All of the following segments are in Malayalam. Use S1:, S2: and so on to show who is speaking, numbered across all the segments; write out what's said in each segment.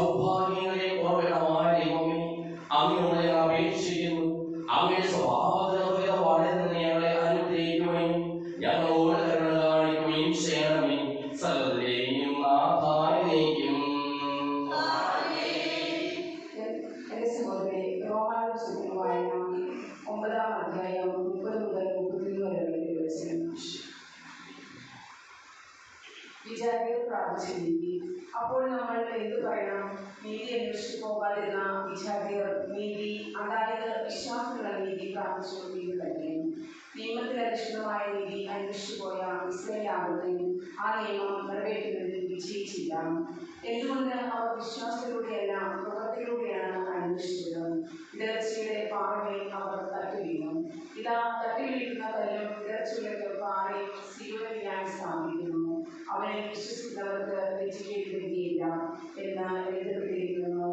S1: സൗഭാഗ്യങ്ങളെ ഉറവിടമായ ദൈവമേ, അങ്ങയോട് ഞങ്ങൾ അപേക്ഷിക്കുന്നു. അങ്ങയുടെ സ്വഭാവത്തിന് വളരെ ഞങ്ങളെ അനുഗ്രഹിക്കുകയും ഞങ്ങളോട് കരുണ കാണിക്കുകയും ചെയ്യണമേ. സകലത്തിലെയും നാഥായ നീക്കും.
S2: എന്റെ സഹോദരി, റോമായുടെ സുഖം വായന 9-ാം അധ്യായം 30 മുതൽ 31 വരെ വചനം. വിചാരികൾ പ്രാപിച്ചു നീതി. അപ്പോൾ നമ്മൾ എന്തു പറയണം? നീതി അന്വേഷിച്ചു പോകാതിരുന്ന വിചാരികർ നീതി, അതായത് വിശ്വാസമുള്ള നീതി പ്രാപിച്ചു നീതി തന്നെ. നിയമത്തിൽ അധിഷ്ഠിതമായ നീതി അന്വേഷിച്ചു പോയ ഇസ്രായേലാകട്ടെ ആ നിയമം നിറവേറ്റുന്നതിൽ വിജയിച്ചില്ല. എന്തുകൊണ്ട്? അവർ വിശ്വാസത്തിലൂടെയല്ല പ്രവൃത്തിയിലൂടെയാണ് അന്വേഷിച്ചത്. ഇടർച്ചയുടെ പാറമേൽ അവർ തട്ടിവീണു. ഇതാ, തട്ടിവീഴുന്ന കല്ലും ഇടർച്ചയുടെ പാറയും സീയോനിൽ സ്ഥാപിക്കുന്നു. അവനെ വിശ്വസിക്കുന്നവർക്ക് രക്ഷിക്കപ്പെടുകയില്ല എന്ന് എഴുതപ്പെട്ടിരിക്കുന്നു.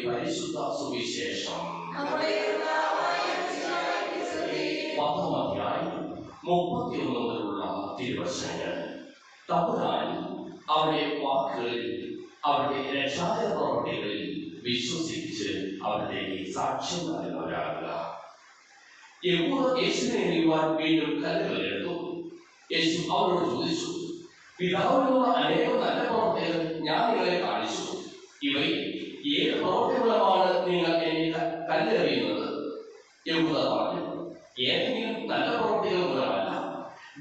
S1: പരിശുദ്ധ സുവിശേഷം 10-ാം അധ്യായം 31 മുതലുള്ള തിരുവചനങ്ങൾ. തമ്പുരാൻ അവരുടെ വാക്കുകളിൽ അവരുടെ രക്ഷാകര പ്രവർത്തികളിൽ വിശ്വസിച്ച് അവരുടെ സാക്ഷ്യം നൽകുന്നവരാകുക. യഹൂദർ യേശുവിനെ അറിയുവാൻ വീണ്ടും കല്ലുകൾ എടുത്തു. യേശു അവരോട് ചോദിച്ചു, പിതാവിനുള്ള അനേകം നല്ല പ്രവർത്തികൾ ഞാൻ നിങ്ങളെ കാണിച്ചു. ഇവയിൽ ഏത് പ്രവൃത്തി മൂലമാണ് നിങ്ങൾ എന്നെ കല്ലെറിയുന്നത്? യഹൂദർ പറഞ്ഞു, ഏതെങ്കിലും നല്ല പ്രവൃത്തികൾ മൂലമല്ല,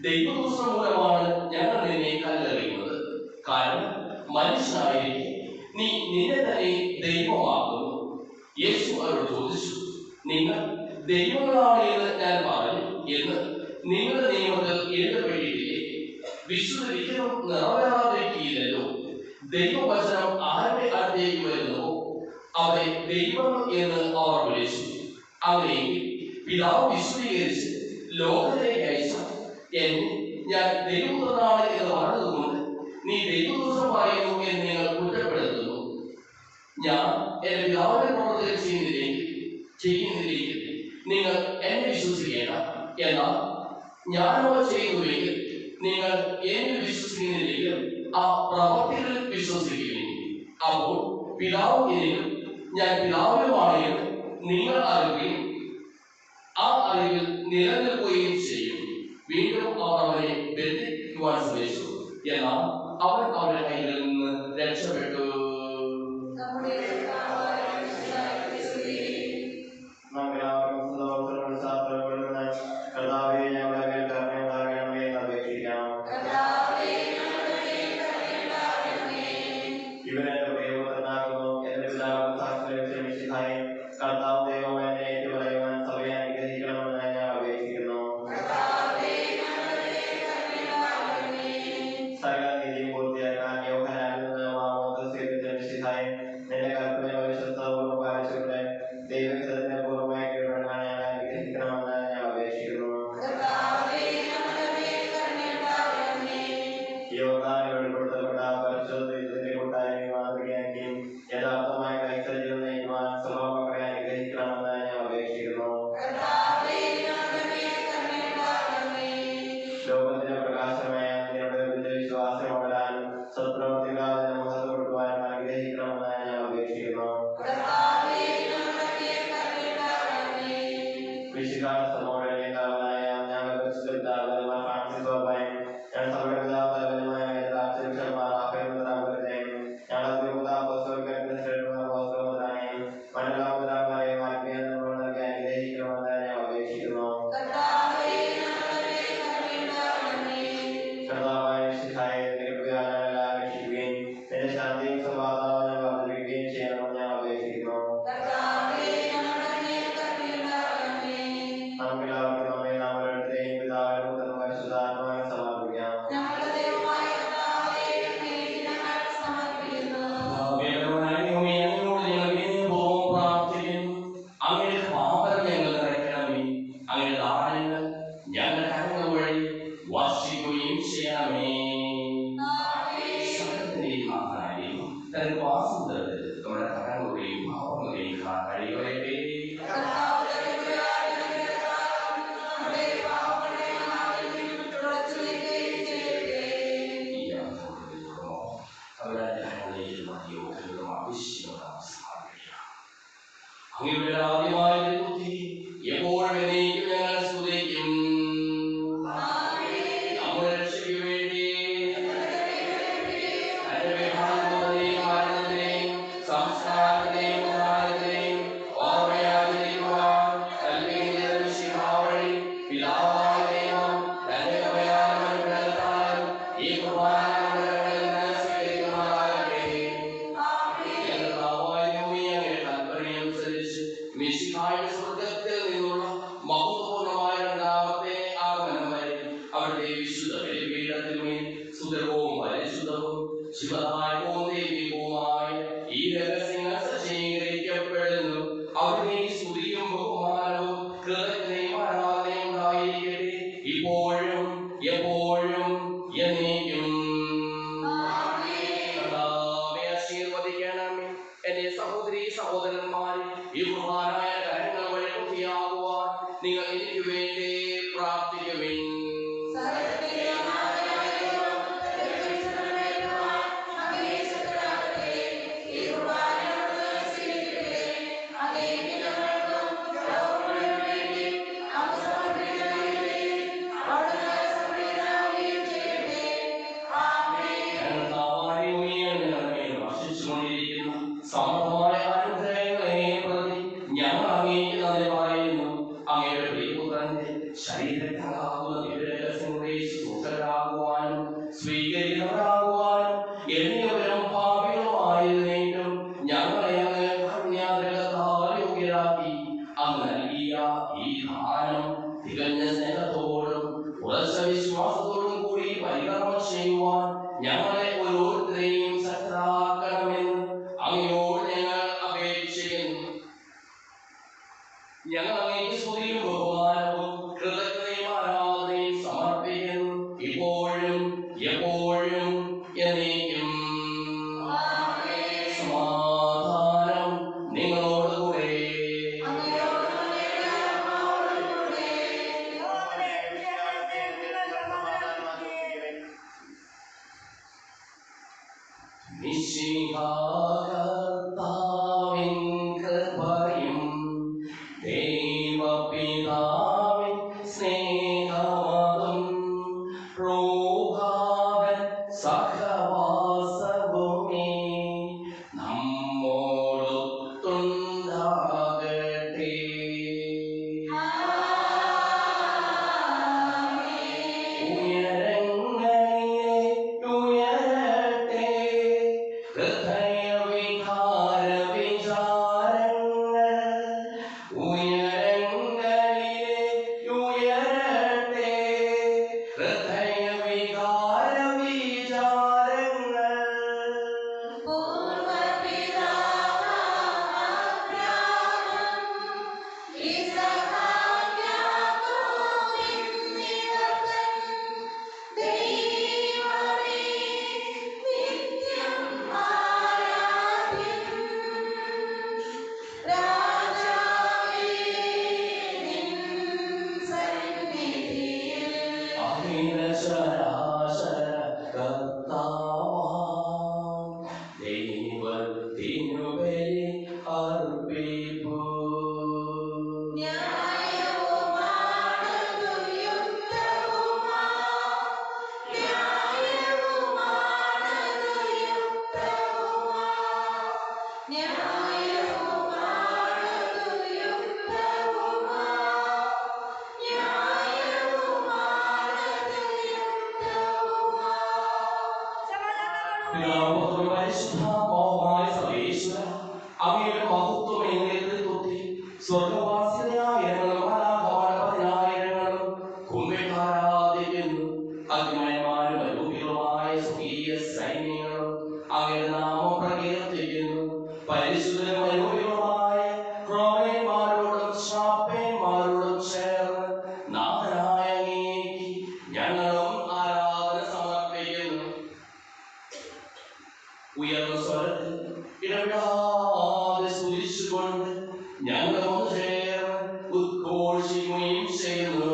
S1: ദൈവദൂഷണം മൂലമാണ് ഞങ്ങൾ നിന്നെ കല്ലെറിയുന്നത്. കാരണം മനുഷ്യനായിരിക്കെ നീ നിന്നെ തന്നെ ദൈവമാകുന്നു. യേശു അവരോട് ചോദിച്ചു, നിങ്ങൾ ദൈവങ്ങളാണ് എന്ന് ഞാൻ പറഞ്ഞു എന്ന് നിങ്ങളുടെ നിയമത്തിൽ എഴുതപ്പെട്ടിട്ടില്ലേ? വിശുദ്ധ ലിഖിതം നിറവേറാതിരിക്കുകയില്ലല്ലോ. ദൈവവചനം ആരുടെ അടുത്തേക്ക് വരുന്നുവോ അവരെ ദൈവം എന്ന് അവർ വിളിച്ചു. അങ്ങനെയെങ്കിൽ പിതാവ് വിശുദ്ധീകരിച്ച് ലോകത്തിലേക്ക് അയച്ച എന്നെ ഞാൻ ദൈവപുത്രനാണ് എന്ന് പറഞ്ഞതുകൊണ്ട് നീ ദൈവദൂഷണം പറയുന്നു എന്ന് നിങ്ങൾ കുറ്റപ്പെടുത്തുന്നു. ഞാൻ എന്റെ പിതാവിന്റെ പ്രവർത്തികൾ ചെയ്യുന്നില്ലെങ്കിൽ നിങ്ങൾ എന്നെ വിശ്വസിക്കേണ്ട. എന്നാൽ ഞാനോ ചെയ്യുന്നുവെങ്കിൽ നിങ്ങൾ എന്നെ വിശ്വസിക്കുന്നില്ലെങ്കിൽ ആ പ്രവർത്തികളിൽ വിശ്വസിക്കുകയും അപ്പോൾ പിതാവ് എന്നിലും ഞാൻ പിതാവിനുമാണ് എന്ന് നിങ്ങൾ അറിയുകയും ആ അറിവിൽ നിലനിൽക്കുകയും ചെയ്യും. വീണ്ടും അവർ അവനെ ബന്ധിക്കുവാൻ ശ്രമിച്ചു. എന്നാൽ അവൻ അവരുടെ കയ്യിൽ നിന്ന് രക്ഷപ്പെട്ടു.
S3: ഞാൻ
S1: പിതാവും പരിശുദ്ധാത്മാവുമായ സർവേശ്വരൻ അങ്ങയുടെ മഹത്വം എഴുന്നേൽക്കത്തിൽ സ്വർഗവാസികളായ പതിനായിരങ്ങളും കുമ്പിട്ടാരാധിക്കുന്നു. അഗ്നിമയന്മാരും അരൂപികളുമായ സ്വകീയ സൈന്യങ്ങളും അങ്ങയുടെ നാമം പ്രകീർത്തിക്കുന്നു. പരിശുദ്ധരും അരൂപികളുമായ ക്രോവേന്മാരോടും ശ്രാപ്പേന്മാരോടും ചേർന്ന് നാഥനായ അങ്ങേക്ക് ഞങ്ങളും ആരാധന സമർപ്പിക്കുന്നു. ഉയർന്ന സ്വരത്തിൽ ഇടപെടാതെ സ്തുതിച്ചുകൊണ്ട് ഞങ്ങൾ ഒന്ന് ചേർന്ന് ഉദ്ഘോഷിക്കുകയും ചെയ്യുന്നു.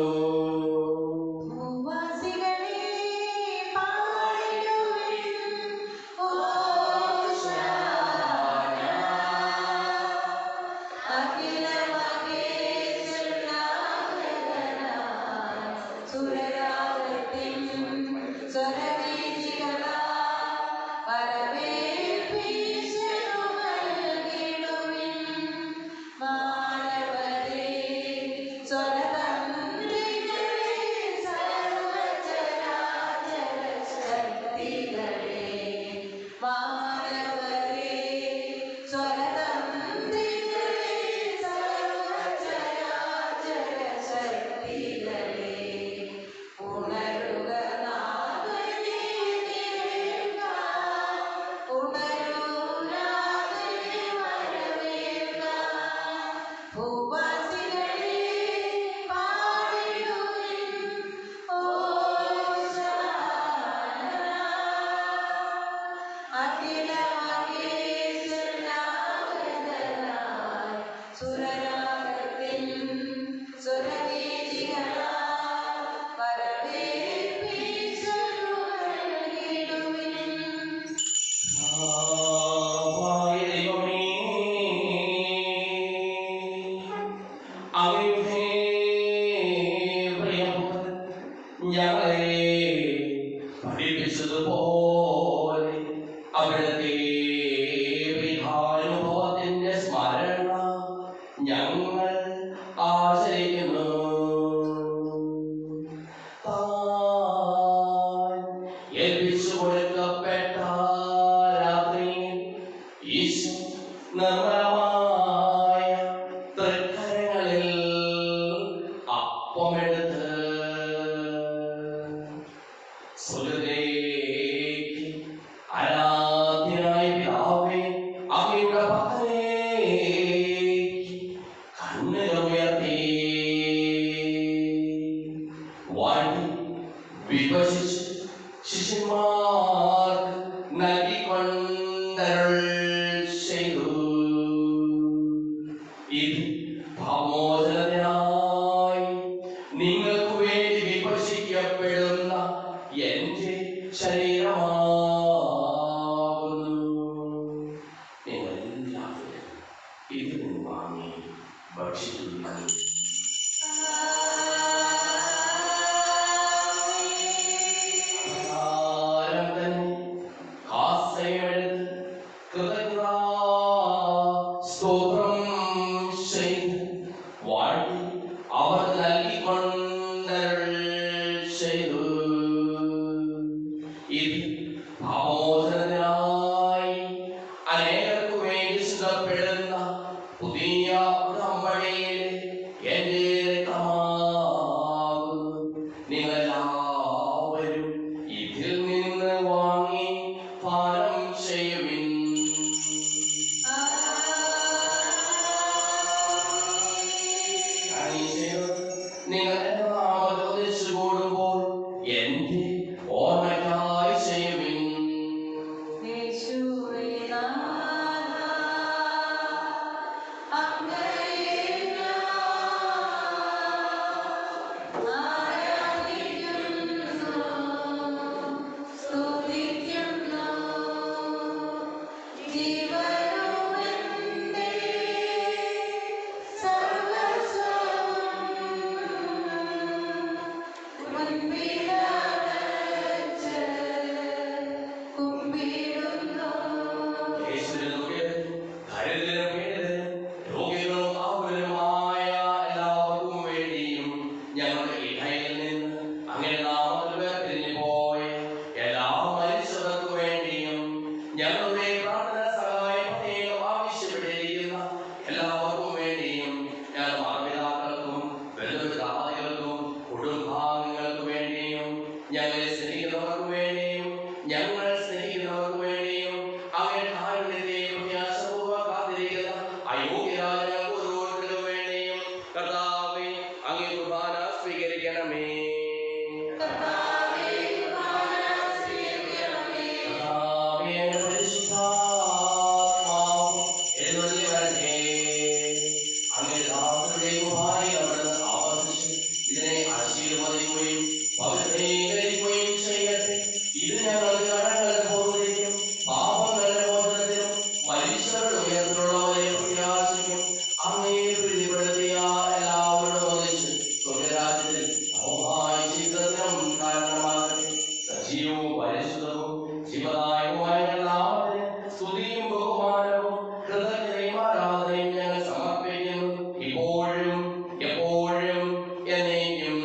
S1: ജീവദായകമായ നാമത്തിന് സ്തുതിയും ബഹുമാനവും കൃതജ്ഞതയും ആരാധനയും ഞങ്ങൾ സമർപ്പിക്കുന്നു ഇപ്പോഴും എപ്പോഴും എന്നേക്കും.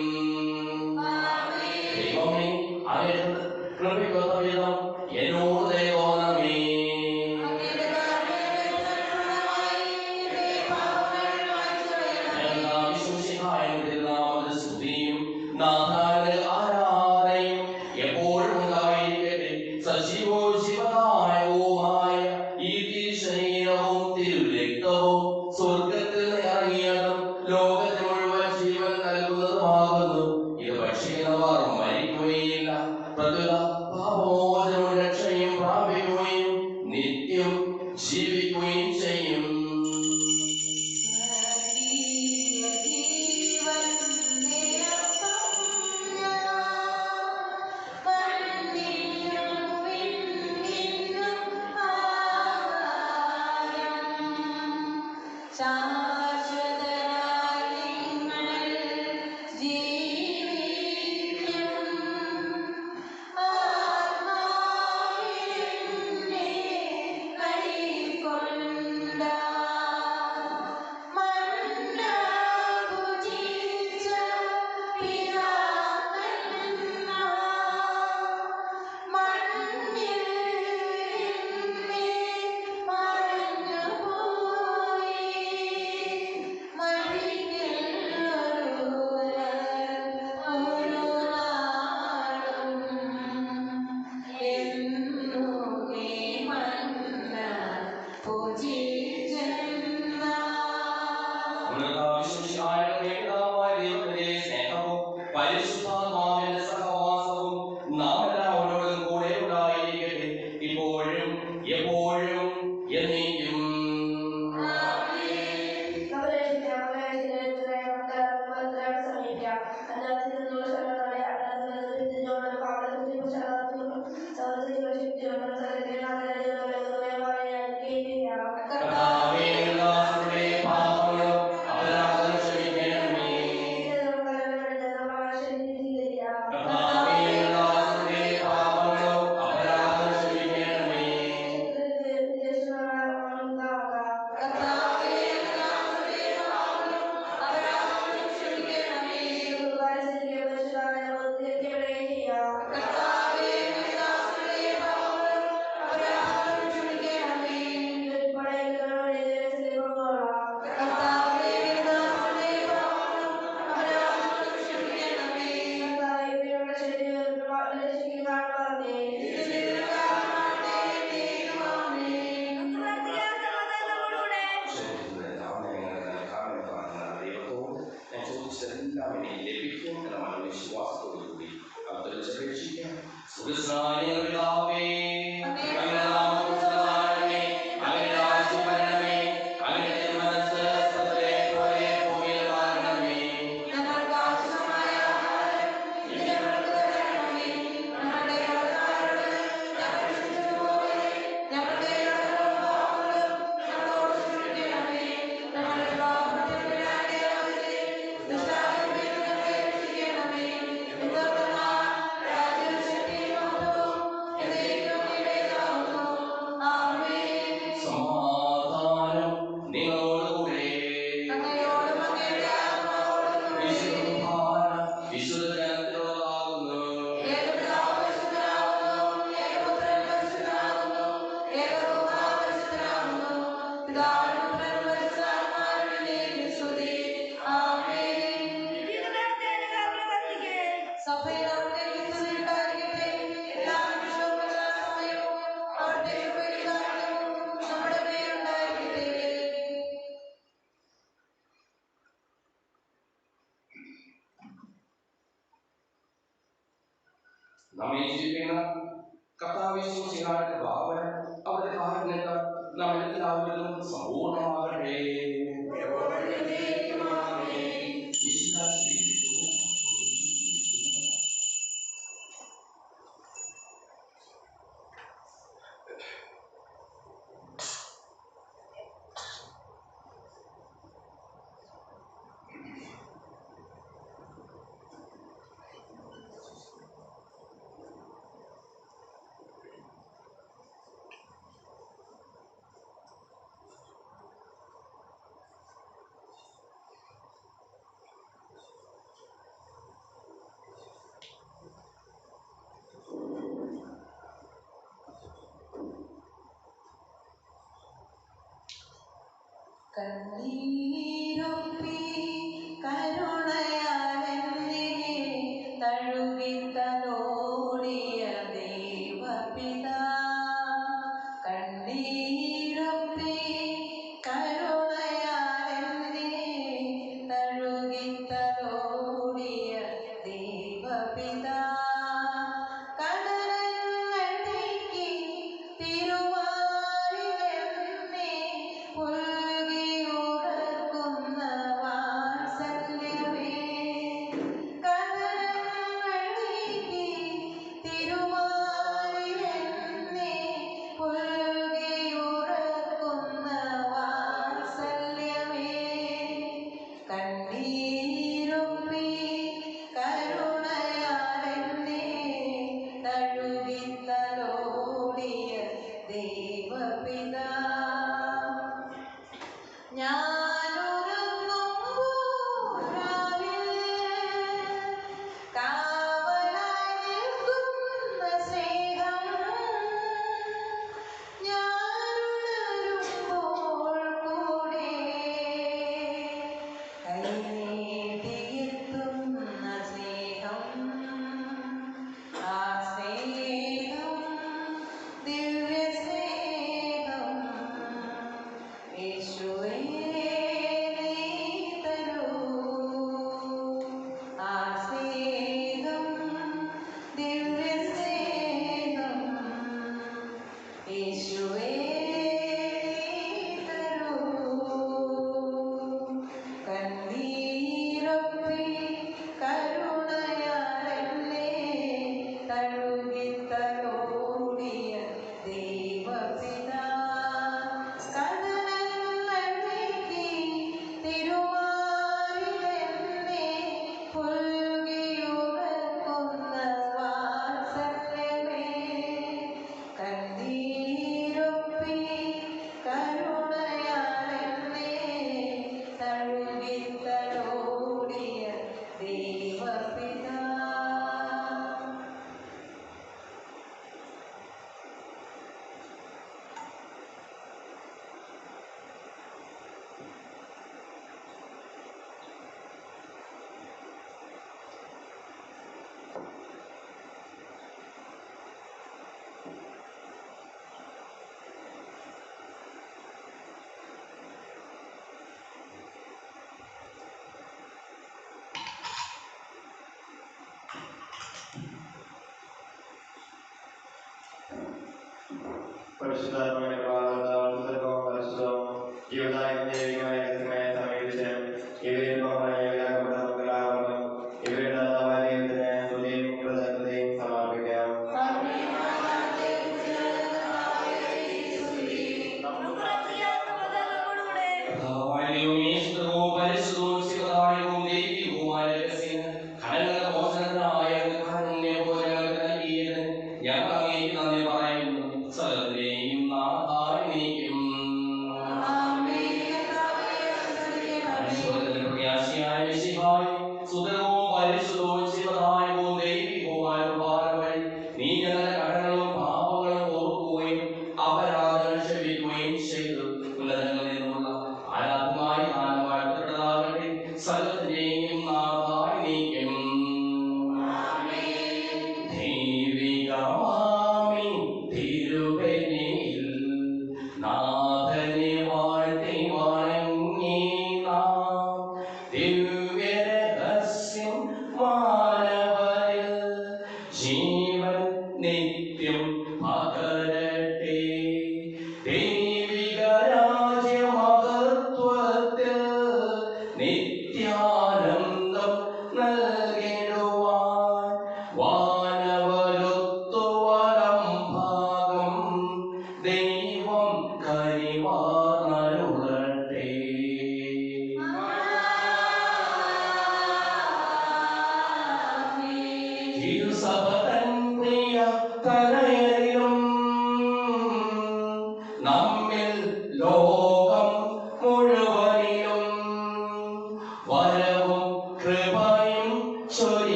S1: ദൈവമേ, അങ്ങയുടെ കൃപയ്ക്കൊത്ത വിധം എന്നോട് ദയ തോന്നണമേ. സ്തുതിയും നാഥാവിന്റെ ആരാധനയും എപ്പോഴും ഉണ്ടായിരിക്കട്ടെ. സജീവവും ജീവദായകവുമായ ഈ തിരുശരീരവും തിരുരക്തവും സ്വർഗത്തിൽ നിന്ന് ഇറങ്ങിയതും ലോകത്തിന് മുഴുവൻ ജീവൻ നൽകുന്നതുമാകുന്നു. ഇത് ഭക്ഷിക്കുന്നവർ മരിക്കുകയില്ല, പ്രത്യുത പാപമോചനവും രക്ഷയും പ്രാപിക്കുകയും നിത്യം ജീവിക്കുകയും ചെയ്യും. പരിശുദ്ധാത്മാവിന്റെ സഹവാസവും നാം എല്ലാവരോടും കൂടെ ഉണ്ടായിരിക്കട്ടെ ഇപ്പോഴും എപ്പോഴും എന്നേക്കും. നമ്മെ ജീവിക്കുന്ന കർത്താവേ യേശുമിശിഹായുടെ ഭാവന അവരുടെ കാരുണ്യത്താൽ നാം എല്ലാവരിലും സമ്പൂർണ്ണമാകട്ടെ.
S3: കണ്ണീരൊപ്പി കരുണയാലെന്നെ തഴുകിത്തലോടിയ ദൈവപിതാ. കണ്ണീരൊപ്പി കരുണയാലെന്നെ തഴുകിത്തലോടിയ ദൈവപിതാ. കടലങ്ങൾ നീക്കി തിരുവാരിലെന്നെ പുൽകിയുറക്കുന്ന വാത്സല്യമേ. കടലങ്ങൾ നീക്കി തിരുവാരിലെന്നെ പുൽകിയുറക്കുന്ന വാത്സല്യമേ. കണ്ണീരൊപ്പി കരുണയാലെന്നെ തഴുകിത്തലോടിയ ദൈവപിതാ. ഞാനുറങ്ങുമ്പോൾ രാവിൽ കാവലായി നിൽക്കുന്ന സ്നേഹം, ഞാനുണരുമ്പോൾ കൂടെ കൈനീട്ടിയെത്തുന്ന സ്നേഹം. ആ സ്നേഹം ദിവ്യസ്നേഹം യേശുവേ നീ തരൂ. ആ സ്നേഹം ദിവ്യസ്നേഹം യേശുവേ നീ തരൂ. കണ്ണീരൊപ്പി കരുണയാലെന്നെ തഴുകിത്തലോടിയ ദൈവപിതാ. കടലങ്ങൾ നീക്കി തിരുവാരിലെന്നെ പുൽകിയുറക്കുന്ന വാത്സല്യമേ. കണ്ണീരൊപ്പി കരുണയാലെന്നെ തഴുകിത്തലോടിയ ദൈവപിതാ.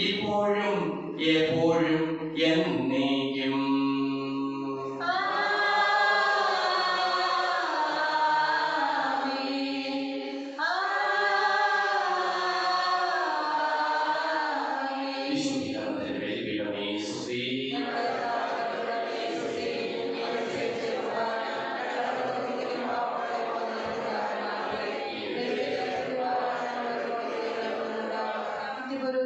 S1: ഇപ്പോഴും എപ്പോഴും എന്നേക്കും